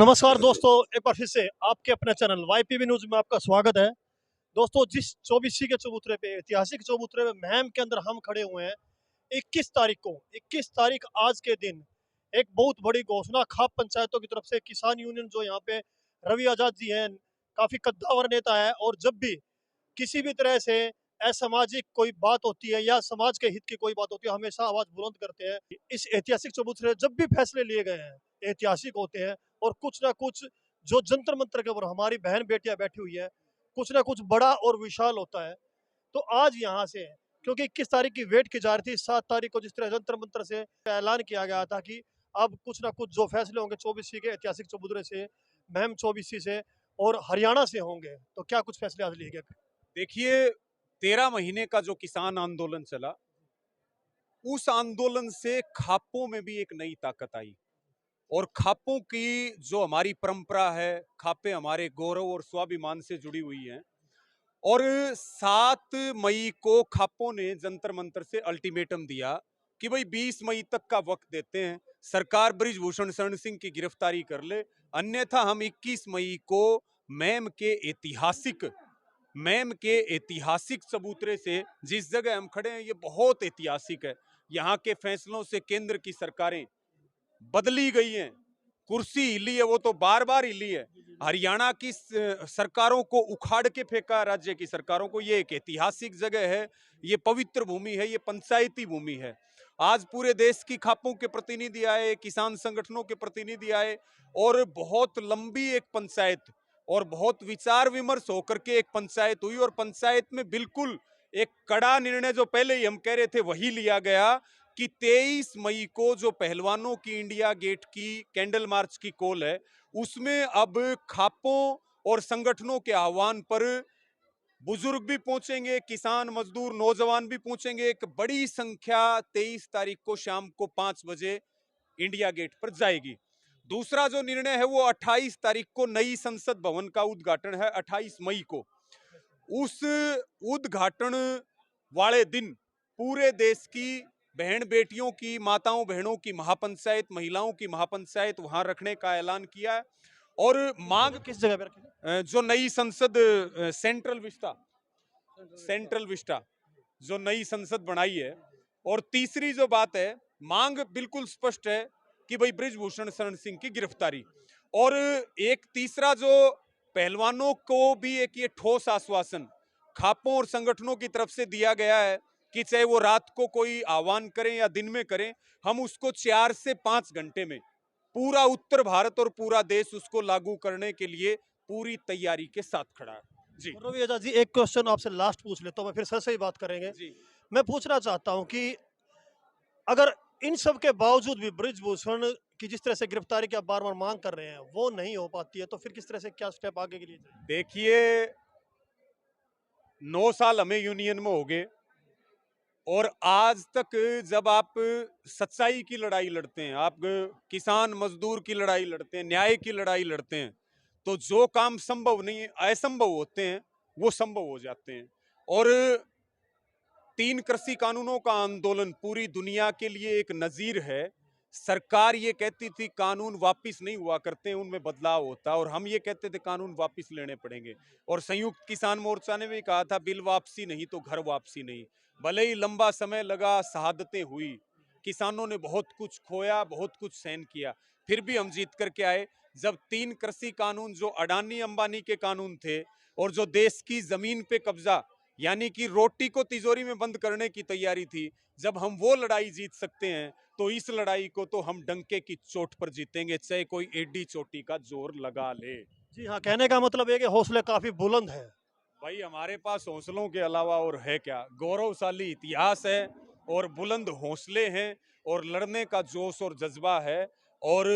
नमस्कार दोस्तों, एक बार फिर से आपके अपने चैनल वाईपीवी न्यूज में आपका स्वागत है। दोस्तों, जिस चौबीसी के चबूतरे पे, ऐतिहासिक चबूतरे पे महम के अंदर हम खड़े हुए हैं, 21 तारीख को, 21 तारीख आज के दिन एक बहुत बड़ी घोषणा खाप पंचायतों की तरफ से किसान यूनियन जो यहाँ पे रवि आजाद जी हैं, काफी कद्दावर नेता है, और जब भी किसी भी तरह से असामाजिक कोई बात होती है या समाज के हित की कोई बात होती है, हमेशा आवाज बुलंद करते हैं। इस ऐतिहासिक चबूतरे जब भी फैसले लिए गए हैं, ऐतिहासिक होते हैं, और कुछ ना कुछ जो जंतर मंतर के ऊपर हमारी बहन बेटियां बैठी हुई है, कुछ ना कुछ बड़ा और विशाल होता है। तो आज यहाँ से, क्योंकि 21 तारीख की वेट की जा रही थी, 7 तारीख को जिस तरह जंतर मंतर से ऐलान किया गया था कि अब कुछ ना कुछ जो फैसले होंगे चौबीसी के ऐतिहासिक चबूतरे से, महम चौबीसी से और हरियाणा से होंगे, तो क्या कुछ फैसले आज लिए गए? देखिए, 13 महीने का जो किसान आंदोलन चला, उस आंदोलन से खापों में भी एक नई ताकत आई। और खापों की जो हमारी परंपरा है, खापें हमारे गौरव और स्वाभिमान से जुड़ी हुई हैं। और 7 मई को खापों ने जंतर मंतर से अल्टीमेटम दिया कि भाई 20 मई तक का वक्त देते हैं, सरकार बृजभूषण शरण सिंह की गिरफ्तारी कर ले, अन्यथा हम 21 मई को मैम के ऐतिहासिक चबूतरे से, जिस जगह हम खड़े हैं ये बहुत ऐतिहासिक है। यहाँ के फैसलों से केंद्र की सरकारें बदली गई हैं, कुर्सी हिली है वो तो बार बार हिली है। हरियाणा की सरकारों को उखाड़ के फेंका, राज्य की सरकारों को। ये एक ऐतिहासिक जगह है, ये पवित्र भूमि है, ये पंचायती भूमि है। आज पूरे देश की खापों के प्रतिनिधि आए, किसान संगठनों के प्रतिनिधि आए, और बहुत लंबी एक पंचायत और बहुत विचार विमर्श होकर के एक पंचायत हुई। और पंचायत में बिल्कुल एक कड़ा निर्णय जो पहले ही हम कह रहे थे वही लिया गया कि 23 मई को जो पहलवानों की इंडिया गेट की कैंडल मार्च की कॉल है, उसमें अब खापों और संगठनों के आह्वान पर बुजुर्ग भी पहुंचेंगे, किसान मजदूर नौजवान भी पहुंचेंगे। एक बड़ी संख्या 23 तारीख को शाम को 5 बजे इंडिया गेट पर जाएगी। दूसरा जो निर्णय है वो 28 तारीख को नई संसद भवन का उद्घाटन है, 28 मई को। उस उद्घाटन वाले दिन पूरे देश की बहन बेटियों की, माताओं बहनों की महापंचायत, महिलाओं की महापंचायत वहां रखने का ऐलान किया है। और मांग किस जगह पे रखेंगे? जो नई संसद, सेंट्रल विस्टा जो नई संसद बनाई है। और तीसरी जो बात है, मांग बिल्कुल स्पष्ट है कि भाई बृजभूषण शरण सिंह की गिरफ्तारी। और एक तीसरा जो पहलवानों को भी एक ये ठोस आश्वासन खापों और संगठनों की तरफ से दिया गया है कि चाहे वो रात को कोई आह्वान करें या दिन में करें, हम उसको 4 से 5 घंटे में पूरा उत्तर भारत और पूरा देश उसको लागू करने के लिए पूरी तैयारी के साथ खड़ा है। जी रवि आजाद जी, एक क्वेश्चन आपसे लास्ट पूछ लेता हूँ, मैं फिर सर से ही बात करेंगे। जी। मैं पूछना चाहता हूँ कि अगर इन सब के बावजूद भी बृजभूषण की जिस तरह से गिरफ्तारी की आप बार बार मांग कर रहे हैं वो नहीं हो पाती है, तो फिर किस तरह से क्या स्टेप आगे के लिए चाहिए? देखिए, 9 साल हमें यूनियन में हो गए, और आज तक जब आप सच्चाई की लड़ाई लड़ते हैं, आप किसान मजदूर की लड़ाई लड़ते हैं, न्याय की लड़ाई लड़ते हैं, तो जो काम संभव नहीं, असंभव होते हैं, वो संभव हो जाते हैं। और 3 कृषि कानूनों का आंदोलन पूरी दुनिया के लिए एक नजीर है। सरकार ये कहती थी कानून वापस नहीं हुआ करते, उनमें बदलाव होता, और हम ये कहते थे कानून वापस लेने पड़ेंगे। और संयुक्त किसान मोर्चा ने भी कहा था बिल वापसी नहीं तो घर वापसी नहीं। भले ही लंबा समय लगा, शहादतें हुई, किसानों ने बहुत कुछ खोया, बहुत कुछ सहन किया, फिर भी हम जीत करके आए। जब 3 कृषि कानून जो अडानी अंबानी के कानून थे, और जो देश की जमीन पे कब्जा, यानी कि रोटी को तिजोरी में बंद करने की तैयारी थी, जब हम वो लड़ाई जीत सकते हैं, तो इस लड़ाई को तो हम डंके की चोट पर जीतेंगे, चाहे कोई एडी चोटी का जोर लगा ले। जी हाँ, कहने का मतलब है कि हौसले काफी बुलंद है। भाई, हमारे पास हौसलों के अलावा और है क्या? गौरवशाली इतिहास है, और बुलंद हौसले हैं, और लड़ने का जोश और जज्बा है। और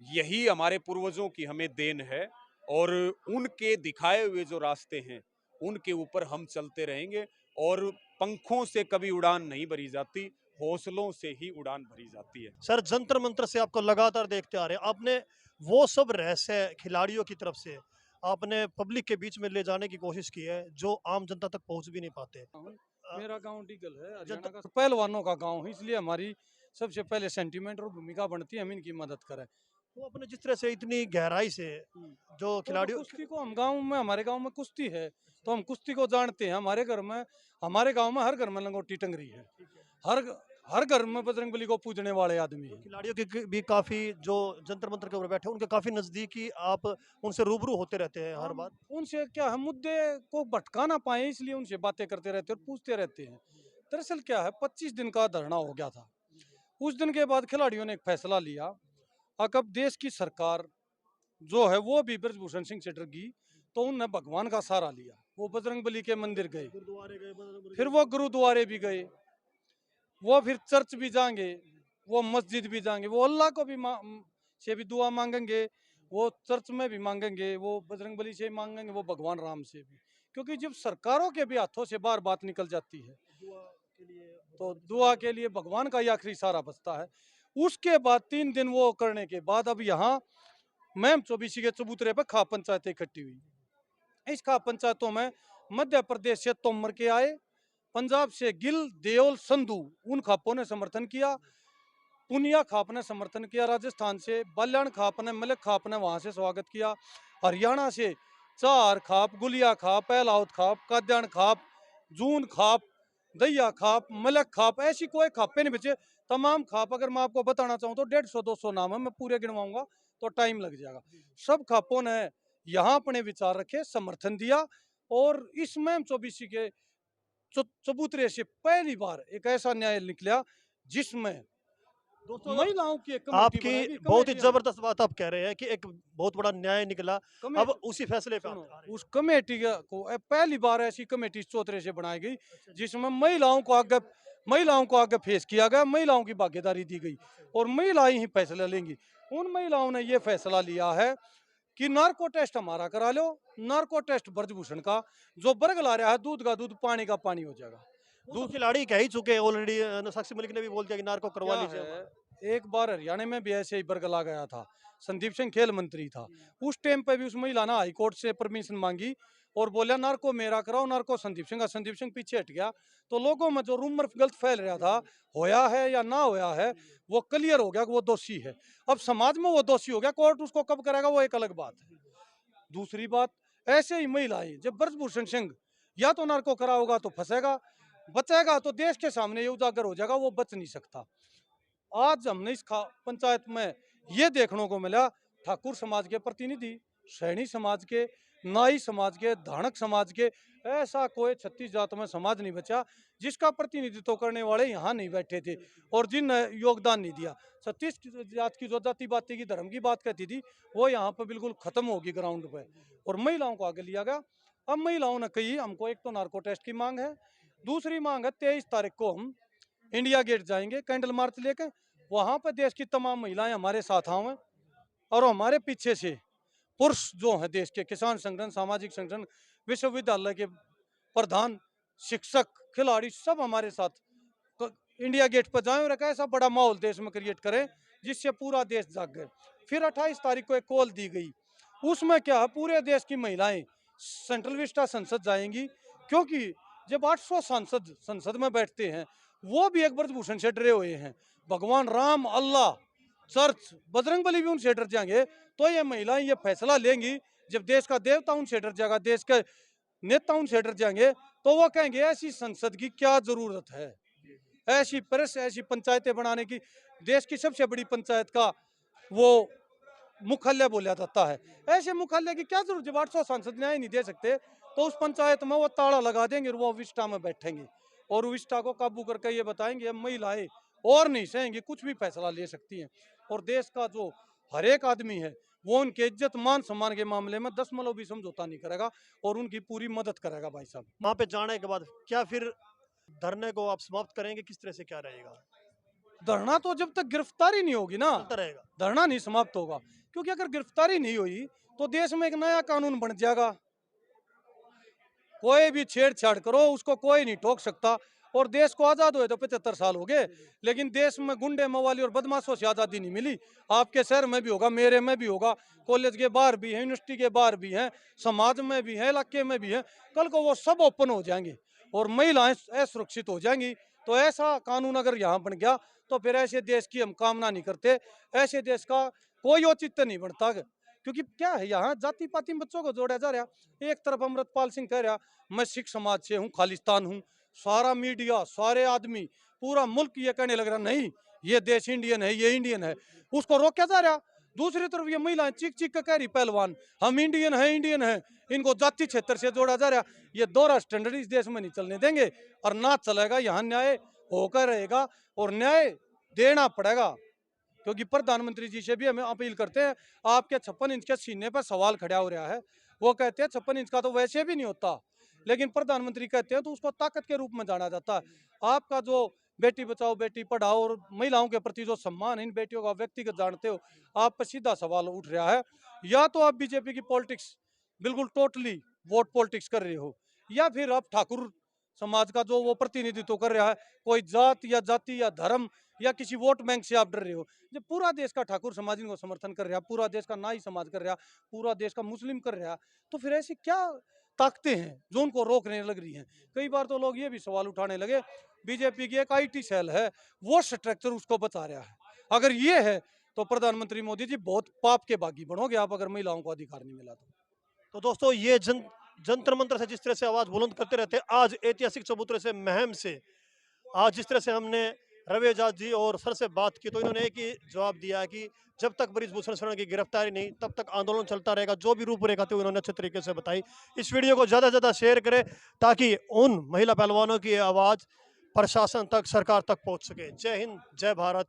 यही हमारे पूर्वजों की हमें देन है, और उनके दिखाए हुए जो रास्ते हैं उनके ऊपर हम चलते रहेंगे। और पंखों से कभी उड़ान नहीं भरी जाती, हौसलों से ही उड़ान भरी जाती है। सर, जंतर मंतर से आपको लगातार देखते आ रहे हैं, आपने वो सब रहस्य खिलाड़ियों की तरफ से आपने पब्लिक के बीच में ले जाने की कोशिश की है जो आम जनता तक पहुंच भी नहीं पाते। मेरा गांव डीगल है, हरियाणा जनता का पहलवानों का गांव है, इसलिए हमारी सबसे पहले सेंटीमेंट और भूमिका बनती है हम इनकी मदद करें। तो अपने जिस तरह से इतनी गहराई से जो तो खिलाड़ियों कुश्ती को हम गांव में, हमारे गांव में कुश्ती है तो हम कुश्ती को जानते हैं। हमारे घर में, हमारे गांव में हर घर में लंगोटी टंग रही है। हर हर घर में बजरंगबली को पूजने वाले आदमी हैं। खिलाड़ियों की भी काफी जो जंतर मंतर के ऊपर बैठे हैं, उनके काफी नजदीकी आप उनसे रूबरू होते रहते हैं हर हम बार। उनसे क्या है, मुद्दे को भटका ना पाए इसलिए उनसे बातें करते रहते हैं और पूछते रहते हैं। दरअसल क्या है, 25 दिन का धरना हो गया था। उस दिन के बाद खिलाड़ियों ने एक फैसला लिया। अब देश की सरकार जो है वो भी ब्रजभूषण सिंह से डर गई, तो उनने भगवान का सहारा लिया। वो बजरंगबली के मंदिर गए, गुरुद्वारे गए, फिर वो गुरुद्वारे भी गए, वो फिर चर्च भी जाएंगे, वो मस्जिद भी जाएंगे, वो अल्लाह को भी से भी दुआ मांगेंगे, वो चर्च में भी मांगेंगे, वो बजरंगबली से मांगेंगे, वो भगवान राम से भी। क्योंकि जब सरकारों के भी हाथों से बार बात निकल जाती है तो दुआ के लिए भगवान का ही आखिरी सहारा बचता है। उसके बाद 3 दिन वो करने के बाद अब यहाँ मैम चौबीसी के चबूतरे पर खाप पंचायतें इकट्ठी हुई। इस खाप पंचायतों में मध्य प्रदेश से तोमर के आए, पंजाब से गिल, देओल, संधू, उन खापों ने समर्थन किया। पुनिया खाप ने समर्थन किया। राजस्थान से बल्याण खाप ने, मलिक खाप ने वहां से स्वागत किया। हरियाणा से चार खाप, गुलिया खाप, एलाउत खाप, काद्यान खाप, जून खाप, दैया खाप, मलक खाप, ऐसी कोई खापे नहीं बचे। तमाम खाप अगर मैं आपको बताना चाहूँ तो 150-200 नाम है, मैं पूरे गिनवाऊंगा तो टाइम लग जाएगा। सब खापों ने यहाँ अपने विचार रखे, समर्थन दिया और इसमें चौबीसी के चबूतरे से पहली बार एक ऐसा न्याय निकला जिसमें दोस्तों महिलाओं की एक कमेटी आपकी बनाई गई। बहुत ही कमेटी जबरदस्त बात आप कह रहे हैं कि एक बहुत बड़ा न्याय निकला। अब कमेटी उसी फैसले पे आप सुनो, आ रहे हैं। उस कमेटी को पहली बार ऐसी कमेटी इस चौतरे से बनाई गई जिसमें महिलाओं को आगे फेस किया गया, महिलाओं की भागीदारी दी गई और महिलाएं ही फैसला लेंगी। उन महिलाओं ने ये फैसला लिया है कि नार्को टेस्ट हमारा करा लो, नार्को टेस्ट ब्रजभूषण का, जो बर्ग ला रहा है दूध का दूध, पानी का पानी हो जाएगा। वो तो खिलाड़ी कह ही चुके हैं ऑलरेडी। साक्षी मलिक ने भी बोल दिया कि नार को करवा क्या लीजिए है, हमारा। एक बार हरियाणा में भी ऐसे ही बरगला गया था। संदीप सिंह खेल मंत्री था उस टाइम पे भी, उस महिला ने हाईकोर्ट से परमिशन मांगी और बोला नार्को मेरा कराओ, नार्को संदीप सिंह का। संदीप सिंह पीछे हट गया तो लोगों में जो रूमर गलत फैल रहा था, होया है या ना होया है, वो क्लियर हो गया कि वो दोषी है। अब समाज में वो दोषी हो गया, कोर्ट उसको कब करेगा वो एक अलग बात है। दूसरी बात, ऐसे ही महिलाएं जब ब्रजभूषण सिंह या तो नार्को कराओगा तो फंसेगा, बचेगा तो देश के सामने ये उजागर हो जाएगा, वो बच नहीं सकता। आज हमने इस पंचायत में ये देखने को मिला, ठाकुर समाज के प्रतिनिधि, सैनी समाज के, नाई समाज के, धानक समाज के, ऐसा कोई 36 जात में समाज नहीं बचा जिसका प्रतिनिधित्व करने वाले यहाँ नहीं बैठे थे और जिन योगदान नहीं दिया। 36 जात की जो जाति बाती की, धर्म की बात कहती थी, वो यहाँ पर बिल्कुल खत्म होगी ग्राउंड पे और महिलाओं को आगे लिया गया। अब महिलाओं ने कही हमको एक तो नार्को टेस्ट की मांग है, दूसरी मांग है 23 तारीख को हम इंडिया गेट जाएंगे कैंडल मार्च लेके, वहां पर देश की तमाम महिलाएं हमारे साथ आवे और हमारे पीछे से पुरुष जो हैं देश के, किसान संगठन, सामाजिक संगठन, विश्वविद्यालय के प्रधान, शिक्षक, खिलाड़ी, सब हमारे साथ इंडिया गेट पर जाएं और एक ऐसा बड़ा माहौल देश में क्रिएट करें जिससे पूरा देश जाग गए। फिर 28 तारीख को एक कॉल दी गई, उसमें क्या है, पूरे देश की महिलाएं सेंट्रल विस्टा संसद जाएंगी, क्योंकि जब 800 सांसद संसद में बैठते हैं वो भी एक ब्रजभूषण से डरे हुए हैं। भगवान राम, अल्लाह, चर्च, बजरंगबली भी उनसे डर जाएंगे, तो ये महिलाएं ये फैसला लेंगी। जब देश का देवता उनसे डर जाएगा, देश के नेता उनसे डर जाएंगे, तो वो कहेंगे ऐसी संसद की क्या जरूरत है, ऐसी प्रेस, ऐसी पंचायतें बनाने की। देश की सबसे बड़ी पंचायत का वो मुख्यालय बोला जाता है, ऐसे मुख्यालय की क्या जरूरत। जब 800 सांसद न्याय नहीं दे सकते तो उस पंचायत में वो ताला लगा देंगे और वो विस्टा में बैठेंगे और विस्टा को काबू करके ये बताएंगे अब महिलाएं और नहीं सहेंगी, कुछ भी फैसला ले सकती हैं। और देश का जो हर एक आदमी है वो उनके इज्जत मान सम्मान के मामले में 10 भी समझौता नहीं करेगा और उनकी पूरी मदद करेगा। भाई साहब, वहां पे जाने के बाद क्या फिर धरने को आप समाप्त करेंगे, किस तरह से क्या रहेगा? धरना तो जब तक गिरफ्तारी नहीं होगी ना, चलता रहेगा। धरना नहीं समाप्त होगा। क्योंकि अगर गिरफ्तारी नहीं हुई तो देश में एक नया कानून बन जाएगा, कोई भी छेड़छाड़ करो उसको कोई नहीं टोक सकता। और देश को आजाद हुए तो 75 साल हो गए, लेकिन देश में गुंडे, मवाली और बदमाशों से आजादी नहीं मिली। आपके शहर में भी होगा, मेरे में भी होगा, कॉलेज के बाहर भी है, यूनिवर्सिटी के बाहर भी है, समाज में भी है, इलाके में भी है। कल को वो सब ओपन हो जाएंगे और महिलाएं असुरक्षित हो जाएंगी। तो ऐसा कानून अगर यहाँ बन गया तो फिर ऐसे देश की हम कामना नहीं करते, ऐसे देश का कोई औचित्य नहीं बनता। क्योंकि क्या है, यहाँ जाति पाति में बच्चों को जोड़ा जा रहा। एक तरफ अमृतपाल सिंह कह रहा मैं सिख समाज से हूँ, खालिस्तान हूँ, सारा मीडिया, सारे आदमी, पूरा मुल्क ये कहने लग रहा नहीं ये देश इंडियन है, ये इंडियन है, उसको रोका जा रहा। दूसरी तरफ ये महिलाएं चीख चीख कर कह रही पहलवान हम इंडियन है, इंडियन है, इनको जाति क्षेत्र से जोड़ा जा रहा। ये दोहरा स्टैंडर्ड इस देश में नहीं चलने देंगे और ना चलेगा। यहाँ न्याय होकर रहेगा और न्याय देना पड़ेगा। क्योंकि प्रधानमंत्री जी से भी हमें अपील करते हैं, आपके 56 इंच के सीने पर सवाल खड़ा हो रहा है। वो कहते हैं 56 इंच का तो वैसे भी नहीं होता, लेकिन प्रधानमंत्री कहते हैं तो उसको ताकत के रूप में जाना जाता है। आपका जो बेटी बचाओ बेटी पढ़ाओ और महिलाओं के प्रति जो सम्मान है इन बेटियों का व्यक्तिगत जानते हो, आप पर सीधा सवाल उठ रहा है। या तो आप बीजेपी की पॉलिटिक्स बिल्कुल टोटली वोट पॉलिटिक्स कर रहे हो, या फिर आप ठाकुर समाज का जो वो प्रतिनिधित्व कर रहा है, कोई जात या जाति या धर्म या किसी वोट बैंक से आप डर रहे हो। जब पूरा देश का ठाकुर समाज इनको समर्थन कर रहा है, पूरा देश का नाई समाज कर रहा है, पूरा देश का मुस्लिम कर रहा है, तो फिर ऐसी क्या ताकतें हैं जो उनको रोकने लग रही हैं। कई बार तो लोग ये भी सवाल उठाने लगे, बीजेपी की एक आईटी सेल है, वो स्ट्रक्चर उसको बता रहा है। अगर ये है तो प्रधानमंत्री मोदी जी बहुत पाप के बागी बनोगे आप, अगर महिलाओं को अधिकार नहीं मिला तो दोस्तों ये जंतर मंत्र से जिस तरह से आवाज बुलंद करते रहते हैं, आज ऐतिहासिक चबूतरे से महम से आज जिस तरह से हमने रवि आजाद जी और सर से बात की, तो इन्होंने एक ही जवाब दिया कि जब तक ब्रिजभूषण शरण की गिरफ्तारी नहीं तब तक आंदोलन चलता रहेगा। जो भी रूपरेखा थी उन्होंने अच्छे तरीके से बताई। इस वीडियो को ज़्यादा से ज़्यादा शेयर करें ताकि उन महिला पहलवानों की आवाज़ प्रशासन तक, सरकार तक पहुंच सके। जय हिंद, जय भारत।